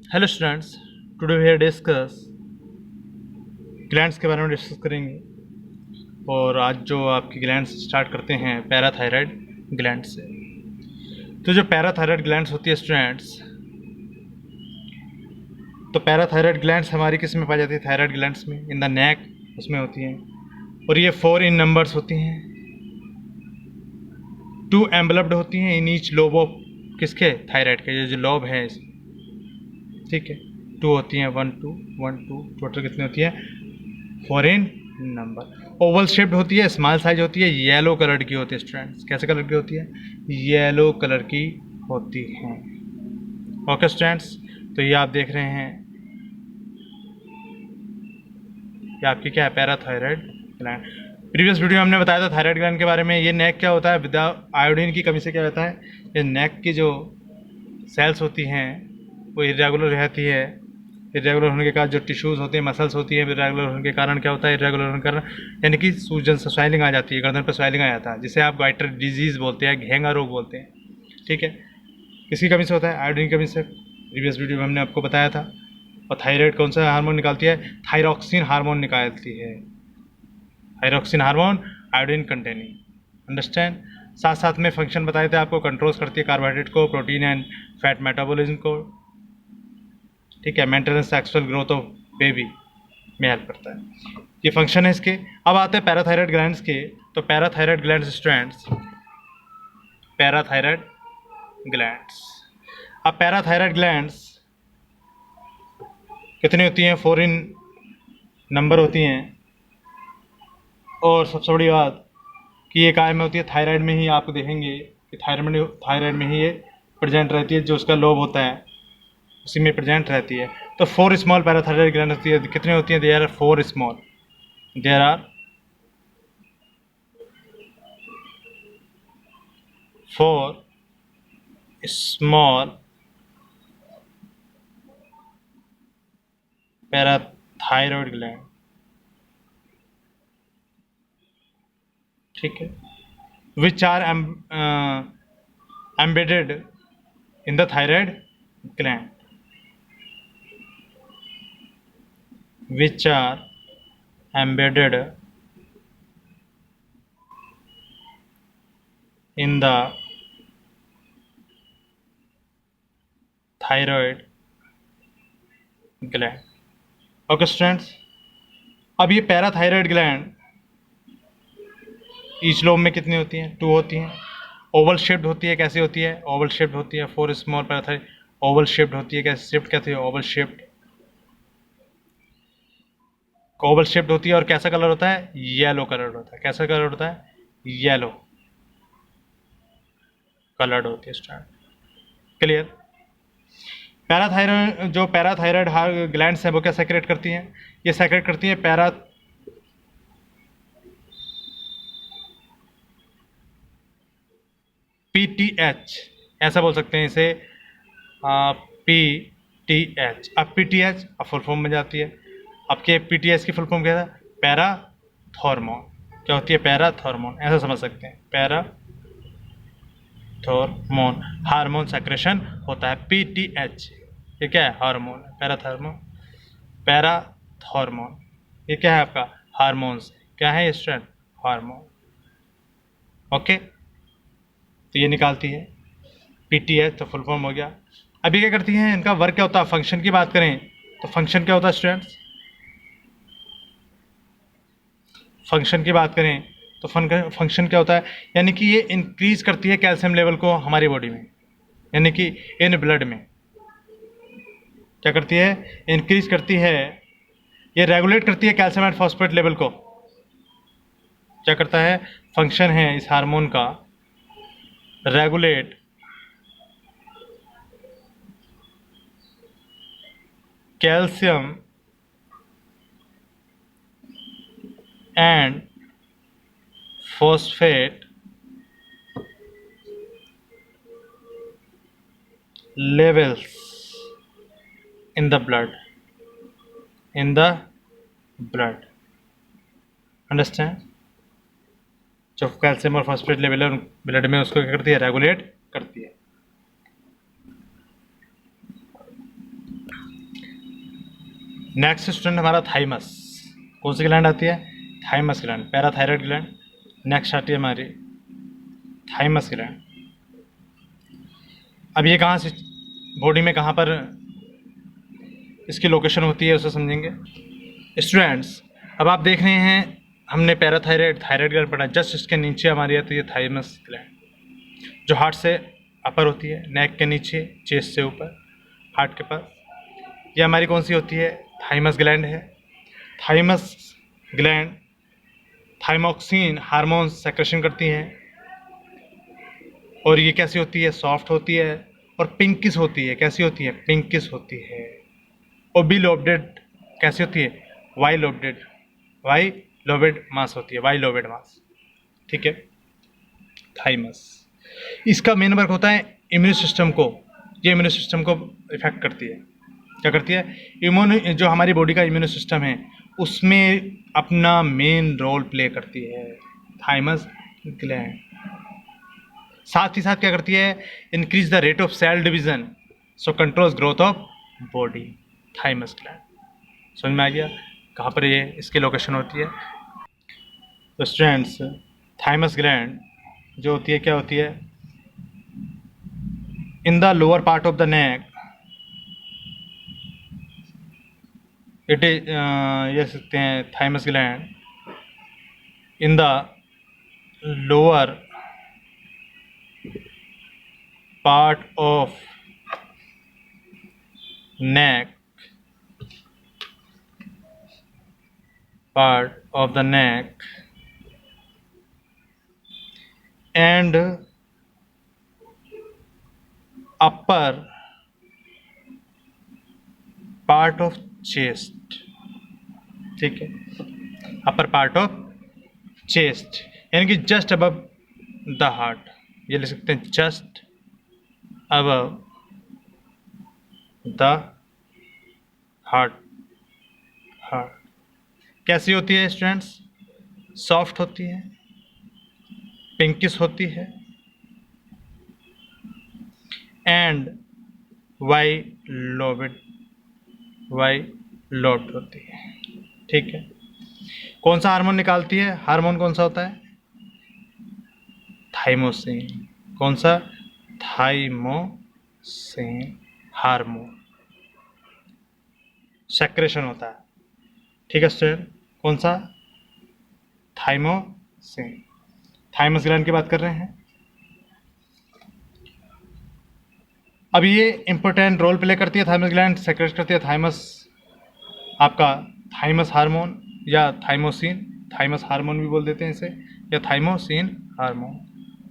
Hello students, today we discuss glands के बारे में डिस्कस करेंगे। और आज जो आपकी ग्लैंड्स स्टार्ट करते हैं पैराथायराइड ग्लैंड से। तो जो पैराथायराइड ग्लैंड्स होती है स्टूडेंट्स, तो पैराथायराइड ग्लैंड्स हमारी किस में पाई जाती है? थायराइड ग्लैंड्स में, इन द नेक उसमें होती हैं। और ये 4 इन नंबर्स होती हैं, 2 एम्बलप्ड होती हैं इन ईच लोब ऑफ किसके? थायराइड के। ये जो लोब है ठीक है, 2 होती हैं, 1 2 1 2, टोटल कितनी होती है? 4 इन नंबर। ओवल शेप्ड होती है, स्मॉल साइज होती है, येलो कलर की होती है स्टूडेंट्स। कैसे कलर की होती है? येलो कलर की होती है। ओके स्टूडेंट्स, तो ये आप देख रहे हैं, ये आपकी क्या है? Parathyroid gland. प्रीवियस वीडियो में हमने बताया था थायराइड ग्लैंड के बारे में। ये नेक क्या होता है? विदाउट आयोडीन की कमी से क्या होता है? ये नेक की जो सेल्स होती हैं वो इरेगुलर रहती है। इरेगुलर होने के कारण जो टिश्यूज़ होते हैं, मसल्स होती हैं, इरेगुलर होने के कारण क्या होता है? इरेगुलर होने के कारण यानी कि सूजन से स्वेलिंग आ जाती है, गर्दन पर स्वेलिंग आ जाता है, जिसे आप गाइटर डिजीज़ बोलते हैं, घेंगा रोग बोलते हैं। ठीक है, किसकी कमी से होता है? आयोडीन की कमी से। प्रीवियस वीडियो में हमने आपको बताया था। और थायराइड कौन सा हार्मोन निकालती है? थायरॉक्सिन हार्मोन निकालती है। Thyroxine hormone iodine containing. Understand? साथ साथ में फंक्शन बताए थे आपको, कंट्रोल्स करती है कार्बोहाइड्रेट को, प्रोटीन एंड फैट मेटाबॉलिज्म को। ठीक है, maintenance sexual growth of baby में हेल्प करता है। ये फंक्शन है इसके। अब आते हैं पैराथायराइड ग्लैंड्स के। तो parathyroid glands students, parathyroid glands, अब पैराथायराइड ग्लैंड्स कितनी होती हैं? 4 इन नंबर होती हैं। और सबसे बड़ी बात कि ये काय में होती है? थायराइड में ही। आप देखेंगे कि थायराइड में ही ये प्रेजेंट रहती है। जो उसका लोब होता है उसी में प्रेजेंट रहती है। तो 4 स्मॉल पैराथायराइड ग्लैंड होती है। कितनी होती हैं? There are 4 small. There are 4 small parathyroid gland. ठीक है, which are embedded in the thyroid gland, which are embedded in the thyroid gland. Okay students, अब ये पैराथायराइड ग्लैंड ईच लोब में कितनी होती हैं? 2 होती हैं। ओवल शेप्ड होती है। कैसी होती है? ओवल शेप्ड होती है। 4 स्मॉल पैराथायराइड ओवल शेप्ड होती है। कैसे शेप्ड? कहते हैं ओवल शेप्ड। ओवल शेप्ड होती है और कैसा कलर होता है? येलो कलर होता है। कैसा कलर होता है? येलो कलर्ड होती है स्टूडेंट। क्लियर? पैराथायराइड, जो पैराथायराइड ग्लैंड्स हैं वो क्या सेक्रेट करती हैं? ये सेक्रेट करती हैं PTH, ऐसा बोल सकते हैं इसे, PTH। अब PTH अब फुल फॉर्म में जाती है। अब क्या PTH की फुल फॉर्म क्या था? पैराथॉर्मोन। क्या होती है? पैराथॉर्मोन, ऐसा समझ सकते हैं। पैराथॉर्मोन हार्मोन सेक्रेशन होता है। PTH ये क्या है? हार्मोन। पैराथॉर्मोन ये क्या है? आपका हार्मोन्स। क्या है स्टूडेंट? हार्मोन। ओके, तो ये निकालती है PTH, तो फुल फॉर्म हो गया। अभी क्या करती हैं? इनका वर्क क्या होता है? फंक्शन की बात करें तो फंक्शन क्या होता है स्टूडेंट्स? फंक्शन की बात करें तो फंक्शन क्या होता है? यानी कि ये इंक्रीज करती है कैल्शियम लेवल को हमारी बॉडी में, यानी कि इन ब्लड में। क्या करती है? इंक्रीज करती है। ये रेगुलेट करती है कैल्शियम एंड फॉस्फेट लेवल को। क्या करता है? फंक्शन है इस हार्मोन का regulate calcium and phosphate levels in the blood, understand? जो कैल्शियम और फॉस्फेट लेवल है ब्लड में उसको क्या करती है? रेगुलेट करती है। नेक्स्ट स्टूडेंट हमारा थाइमस। कौन सी ग्लैंड आती है? Thymus gland, parathyroid gland. Next आती है हमारी थाइमस ग्लैंड। अब ये कहाँ से बॉडी में कहाँ पर इसकी लोकेशन होती है उसे समझेंगे स्टूडेंट्स। अब आप देख रहे हैं हमने पैराथायराइड थायराइड ग्लैंड पढ़ा, जस्ट इसके नीचे हमारी आती है थाइमस ग्लैंड जो हार्ट से अपर होती है, नेक के नीचे, चेस्ट से ऊपर, हार्ट के पास। ये हमारी कौन सी होती है? थाइमस ग्लैंड है। थाइमस ग्लैंड थाइमोक्सिन हार्मोन सेक्रेशन करती हैं और ये कैसी होती है? सॉफ्ट होती है और पिंकिश होती है। कैसी होती है? पिंकिश होती है। और बी लोबेड कैसी होती है? वाई लोबेड मास होती है, वाई लोबेड मास। ठीक है, थाइमस। इसका मेन वर्क होता है इम्यून सिस्टम को, ये इम्यून सिस्टम को इफेक्ट करती है। क्या करती है? इम्यून, जो हमारी बॉडी का इम्यून सिस्टम है उसमें अपना मेन रोल प्ले करती है थाइमस ग्लैंड। साथ ही साथ क्या करती है? Increase the rate of cell division, so controls growth of body. Thymus gland समझ में आ गया कहाँ पर ये इसकी लोकेशन होती है? तो स्टूडेंट्स, थाइमस ग्लैंड जो होती है क्या होती है? In the lower part of the neck it is, ये सकते हैं thymus gland in the lower part of neck and upper part of chest। ठीक है, अपर पार्ट ऑफ चेस्ट यानी कि जस्ट अबव द हार्ट, ये लिख सकते हैं जस्ट अबव द हार्ट। कैसी होती है स्टूडेंट्स? सॉफ्ट होती है, पिंकिश होती है एंड वाई लोब्ड होती है। ठीक है, कौन सा हार्मोन निकालती है? हार्मोन कौन सा होता है? थाइमोसिन। कौन सा? थाइमोसिन हार्मोन सेक्रेशन होता है। ठीक है स्टूडेंट, कौन सा? थाइमोसिन। थाइमस ग्लैंड की बात कर रहे हैं। अब ये इंपॉर्टेंट रोल प्ले करती है, थाइमस ग्लैंड सेक्रेट करती है थाइमस, आपका थाइमस हार्मोन या थाइमोसिन। थाइमस हार्मोन भी बोल देते हैं इसे, या थाइमोसिन हार्मोन,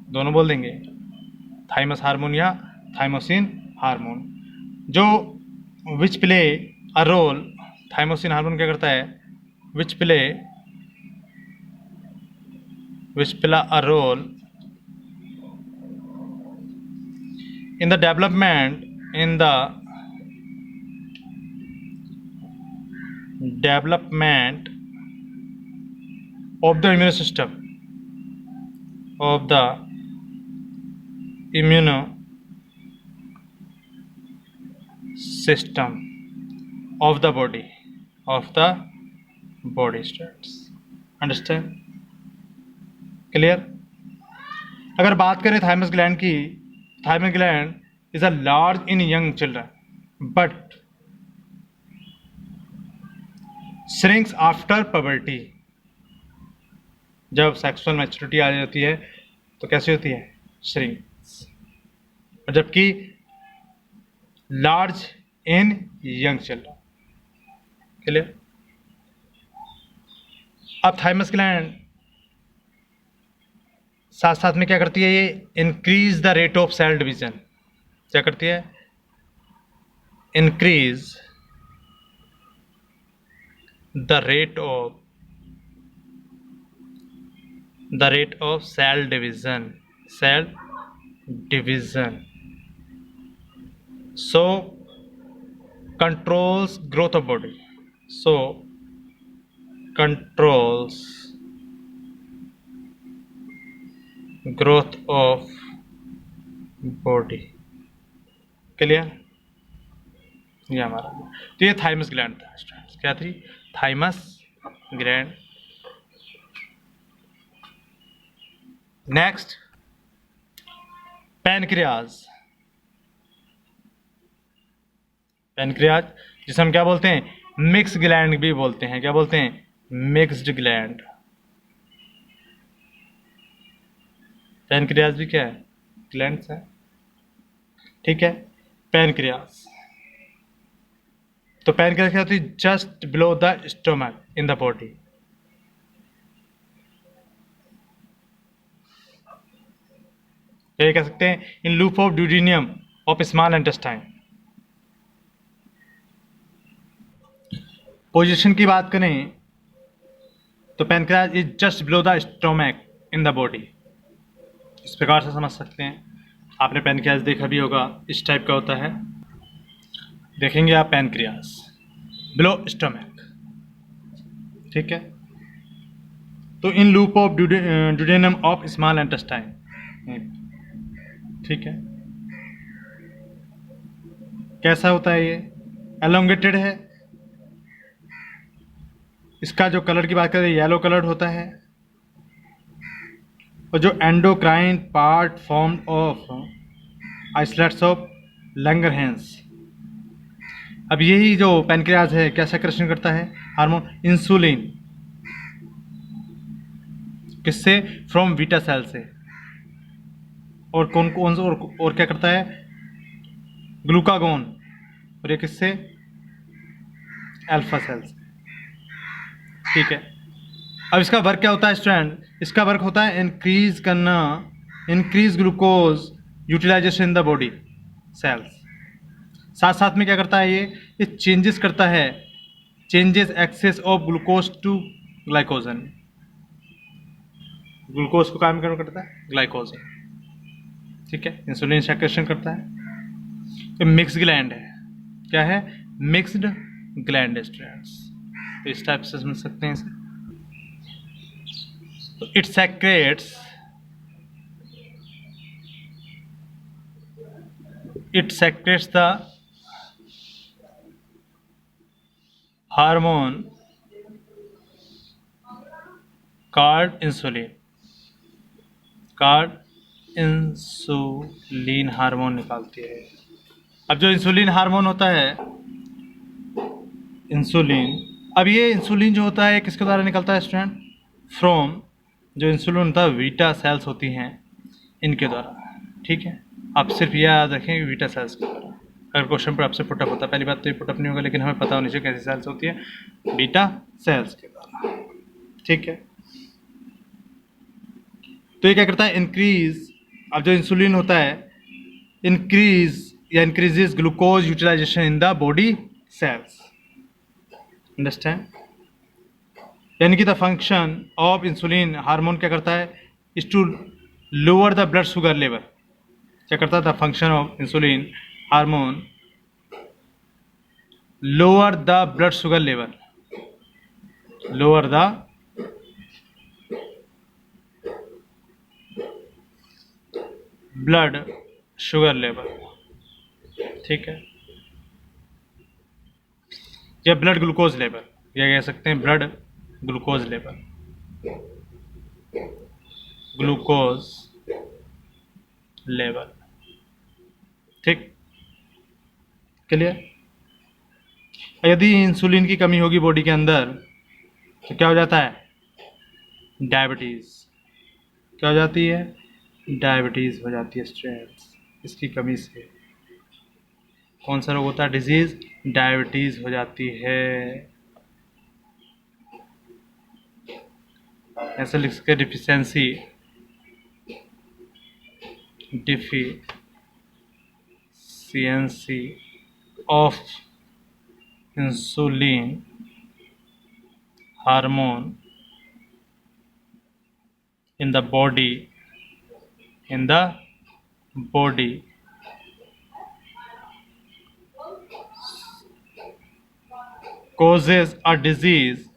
दोनों बोल देंगे, थाइमस हार्मोन या थाइमोसिन हार्मोन। जो which play a role, thymosin hormone क्या करता है? Which play a role in the development of the immune system of the body states। understand? clear? अगर बात करें थाइमस ग्लैंड की, thymus gland is a large in young children but shrinks after puberty. जब sexual maturity आ जाती है तो कैसी होती है? श्रिंक्स। और जबकि large in young children. Clear? अब थाइमस ग्लैंड साथ साथ में क्या करती है? ये increase the rate of cell division. क्या करती है? Increase the rate of cell division, so controls growth of body, so controls growth of body। Clear? ये हमारा, तो ये थाइमस ग्लैंड था स्टूडेंट्स, क्या थी? Thymus gland. Next pancreas. Pancreas जिसे हम क्या बोलते हैं? मिक्स ग्लैंड भी बोलते हैं। क्या बोलते हैं? Mixed gland. पैनक्रियाज भी क्या है? ग्लैंड्स है, ठीक है। पैनक्रियाज, तो पैनक्रियाज क्या होती है? Just below the stomach in the body. ये कह सकते हैं in loop of duodenum of small intestine. Position की बात करें तो pancreas is just below the stomach in the body. इस प्रकार से समझ सकते हैं। आपने पैनक्रियाज देखा भी होगा, इस टाइप का होता है, देखेंगे आप पैनक्रियाज बिलो स्टोमक, ठीक है। तो इन loop of duodenum of small intestine, ठीक है। कैसा होता है ये? एलोंगेटेड है। इसका जो कलर की बात करें येलो कलर होता है, और जो endocrine part form of islets of Langerhans. अब यही जो पैनक्रियाज है क्या सेक्रेशन करता है? Hormone insulin. किससे? फ्रॉम बीटा सेल से। और कौन कौन और क्या करता है? ग्लूकागोन। और ये किससे? अल्फा सेल से, ठीक है। अब इसका वर्क क्या होता है स्टूडेंट? इसका वर्क होता है इंक्रीज करना, increase glucose utilisation in the body cells. साथ साथ में क्या करता है ये चेंजेस करता है, changes excess of glucose to glycogen. Glucose को काम करता है ग्लाइकोजन, ठीक है। इंसुलिन सेक्रेशन करता है। तो मिक्स ग्लैंड है, क्या है? Mixed gland strands. तो इस टाइप से समझ सकते हैं इसे। तो it secrets the hormone called insulin. Insulin hormone निकालती है। अब जो इंसुलिन हार्मोन होता है, इंसुलिन, अब ये इंसुलिन जो होता है किसके द्वारा निकलता है स्टूडेंट? फ्रॉम, जो इंसुलिन होता है बीटा सेल्स होती हैं इनके द्वारा, ठीक है। आप सिर्फ यह याद रखें कि बीटा सेल्स के द्वारा। अगर क्वेश्चन पर आपसे पुटअप होता है, पहली बात तो ये पुटअप नहीं होगा, लेकिन हमें पता होनी चाहिए कैसी सेल्स होती है, बीटा सेल्स के द्वारा, ठीक है। तो ये क्या करता है? इंक्रीज, अब जो इंसुलिन होता है इंक्रीज या increases glucose utilisation in the body cells, understand. यानी कि the function of insulin hormone क्या करता है? Is to lower the blood sugar level. क्या करता है? The function of insulin hormone lower the blood sugar level, lower the blood sugar level, ठीक है। या ब्लड ग्लूकोज लेवल, या कह सकते हैं blood glucose level, glucose level, ठीक, क्लियर। यदि इंसुलिन की कमी होगी बॉडी के अंदर तो क्या हो जाता है? डायबिटीज। क्या हो जाती है? डायबिटीज हो जाती है स्टूडेंट्स, इसकी कमी से। कौन सा रोग होता है? डिजीज डायबिटीज हो जाती है। ऐसे लिख सकते deficiency, deficiency of insulin hormone in the body causes a disease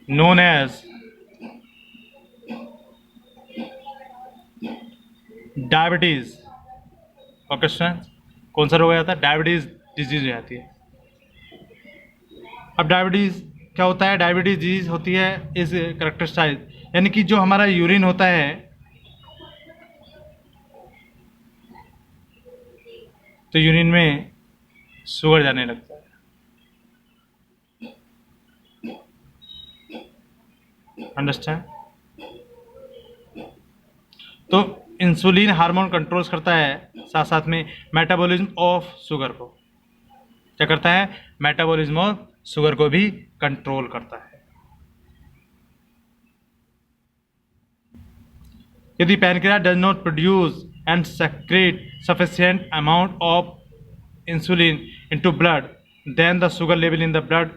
known as diabetes. Okay, students, कौन सा रोग आ जाता है? डायबिटीज़ डिजीज हो जाती है। अब डायबिटीज़ क्या होता है? डायबिटीज़ डिजीज होती है इस करेक्टरिस्टाइज, यानी कि जो हमारा यूरिन होता है, तो यूरिन में शुगर जाने लगता है। अंडरस्टैंड? तो इंसुलिन हार्मोन कंट्रोल्स करता है, साथ साथ में मेटाबॉलिज्म ऑफ शुगर को क्या करता है? मेटाबॉलिज्म ऑफ शुगर को भी कंट्रोल करता है। यदि pancreas does not produce and secrete sufficient amount of insulin into blood, then the sugar level in the blood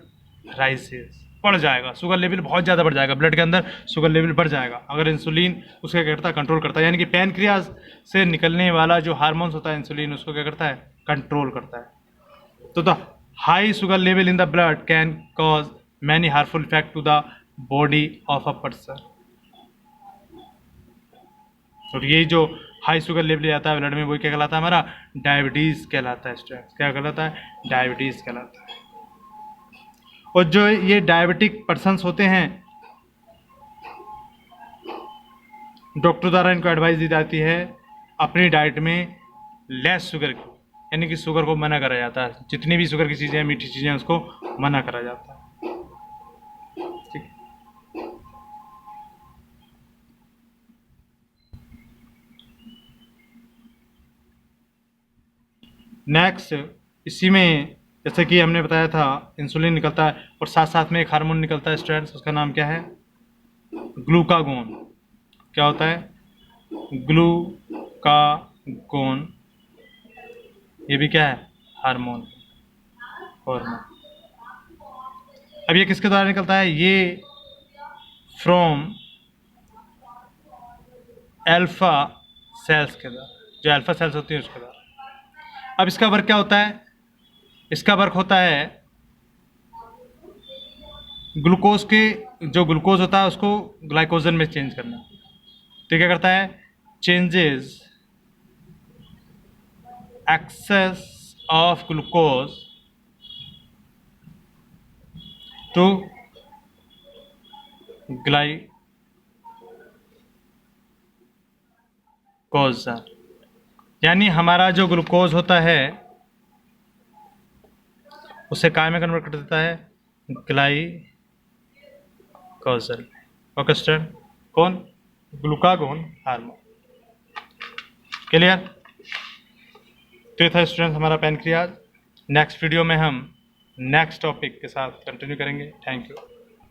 rises, बढ़ जाएगा, शुगर लेवल बहुत ज़्यादा बढ़ जाएगा, ब्लड के अंदर शुगर लेवल बढ़ जाएगा अगर इंसुलिन उसका क्या करता है? कंट्रोल करता है। यानी कि पैनक्रियास से निकलने वाला जो हार्मोन्स होता है इंसुलिन, उसको क्या करता है? कंट्रोल करता है। तो the high sugar level in the blood can cause many harmful effect to the body of a person. और ये जो हाई शुगर लेवल आता है ब्लड में, वो क्या कहलाता है? हमारा डायबिटीज़ कहलाता है स्टूडेंट्स। क्या कहलाता है? डायबिटीज़ कहलाता है। और जो ये डायबिटिक पर्सन्स होते हैं, डॉक्टर द्वारा इनको एडवाइस दी जाती है अपनी डाइट में लेस शुगर की, यानी कि शुगर को मना करा जाता है। जितनी भी शुगर की चीज़ें हैं, मीठी चीज़ें हैं, उसको मना करा जाता है। ठीक। नेक्स्ट, इसी में जैसे कि हमने बताया था इंसुलिन निकलता है और साथ साथ में एक हार्मोन निकलता है स्टूडेंट्स, उसका नाम क्या है? ग्लूकागोन। क्या होता है? ग्लूकागोन। ये भी क्या है? हार्मोन। हार्मोन। अब ये किसके द्वारा निकलता है? ये फ्रॉम अल्फा सेल्स के द्वारा, जो अल्फा सेल्स होती है उसके द्वारा। अब इसका वर्क क्या होता है? इसका वर्क होता है ग्लूकोज के, जो ग्लूकोज होता है उसको ग्लाइकोजन में चेंज करना। तो क्या करता है? Changes excess of glucose to glycogen, यानी हमारा जो ग्लूकोज होता है उसे काय में कन्वर्ट कर देता है? ग्लाइकोजन। ओके स्टूडेंट, कौन? Glucagon hormone. क्लियर? तो ये था स्टूडेंट हमारा पैनक्रियाज। नेक्स्ट वीडियो में हम नेक्स्ट टॉपिक के साथ कंटिन्यू करेंगे। Thank you.